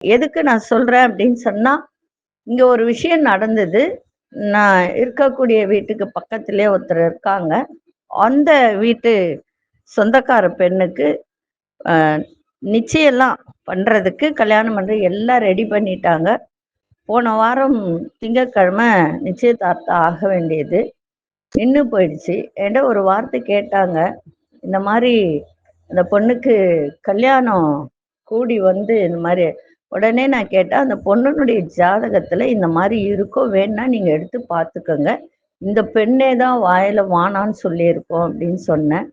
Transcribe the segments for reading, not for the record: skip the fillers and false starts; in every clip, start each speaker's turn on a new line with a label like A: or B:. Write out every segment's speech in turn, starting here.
A: எதுக்கு நான் சொல்றேன் அப்படின்னு சொன்னா, இங்க ஒரு விஷயம் நடந்தது. நான் இருக்கக்கூடிய வீட்டுக்கு பக்கத்திலேயே ஒருத்தர் இருக்காங்க. அந்த வீட்டு சொந்தக்கார பெண்ணுக்கு அ நிச்சயம்லாம் பண்றதுக்கு, கல்யாணம் பண்ற எல்லாம் ரெடி பண்ணிட்டாங்க. போன வாரம் திங்கட்கிழமை நிச்சயதார்த்தம் ஆக வேண்டியது. நின்னு போயிடுச்சு. என்ட்ட ஒரு வார்த்தை கேட்டாங்க. இந்த மாரி அந்த பொண்ணுக்கு கல்யாணம் கூடி வந்து இந்த மாரி உடனே நான் கேட்டேன், அந்த பொண்ணுனுடைய ஜாதகத்துல இந்த மாரி இருக்கோ, வேணுனா நீங்க எடுத்து பார்த்துக்கங்க. இந்த பெண்ணே தான் வாயில வானான்னு சொல்லியிருக்கோம் அப்படின்னு சொன்னேன்.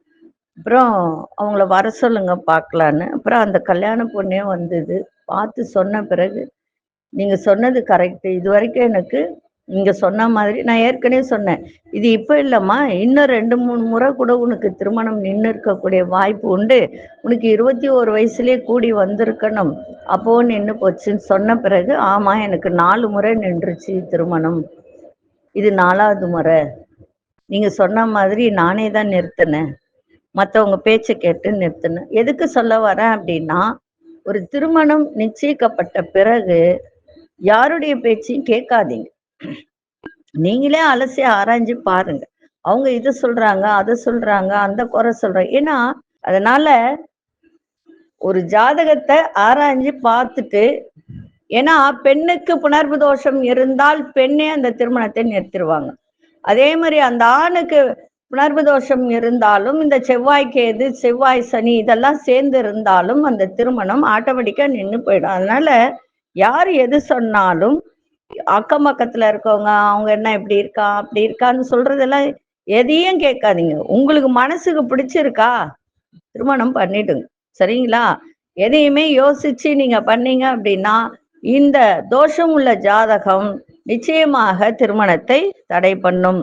A: அப்புறம் அவங்கள வர சொல்லுங்க பார்க்கலான்னு. அப்புறம் அந்த கல்யாண பொண்ணே வந்தது. பார்த்து சொன்ன பிறகு நீங்க சொன்னது கரெக்ட். இதுவரைக்கும் எனக்கு நீங்க சொன்ன மாதிரி நான் ஏற்கனவே சொன்னேன். இது இப்ப இல்லம்மா. இன்னும் 2, 3 முறை கூட உனக்கு திருமணம் நின்னு இருக்கக்கூடிய வாய்ப்பு உண்டு. உனக்கு 21 வயசுலயே கூடி வந்திருக்கணும். அப்பவும் நின்னு போச்சுன்னு சொன்ன பிறகு, ஆமா எனக்கு 4 முறை நின்றுச்சு திருமணம். இது 4வது முறை. நீங்க சொன்ன மாதிரி நானே தான் நிறுத்துனேன். மத்தவங்க பேச்ச கேட்டு நிறுத்துனேன். எதுக்கு சொல்ல வரேன் அப்படின்னா, ஒரு திருமணம் நிச்சயிக்கப்பட்ட பிறகு யாருடைய பேச்சையும் கேட்காதீங்க. நீங்களே அலசி ஆராய்ஞ்சு பாருங்க. அவங்க இத சொல்றாங்க, அத சொல்றாங்க, அந்த குறை சொல்றாங்க. ஏன்னா, அதனால ஒரு ஜாதகத்த ஆராய்ஞ்சு பார்த்துட்டு ஏன்னா பெண்ணுக்கு புணர்வு தோஷம் இருந்தால் பெண்ணே அந்த திருமணத்தை நிறுத்திருவாங்க. அதே மாதிரி அந்த ஆணுக்கு புணர்வு தோஷம் இருந்தாலும் இந்த செவ்வாய் கேது, செவ்வாய் சனி இதெல்லாம் சேர்ந்து இருந்தாலும் அந்த திருமணம் ஆட்டோமேட்டிக்கா நின்னு போயிடும். அதனால யார் எது சொன்னாலும் அக்கம் பக்கத்துல இருக்கவங்க அவங்க என்ன இப்படி இருக்கா அப்படி இருக்கான்னு சொல்றதெல்லாம் எதையும் கேட்காதீங்க. உங்களுக்கு மனசுக்கு பிடிச்சிருக்கா திருமணம் பண்ணிடுங்க. சரிங்களா? எதையுமே யோசிச்சு நீங்க பண்ணீங்க அப்படின்னா இந்த தோஷம் உள்ள ஜாதகம் நிச்சயமாக திருமணத்தை தடை பண்ணும்.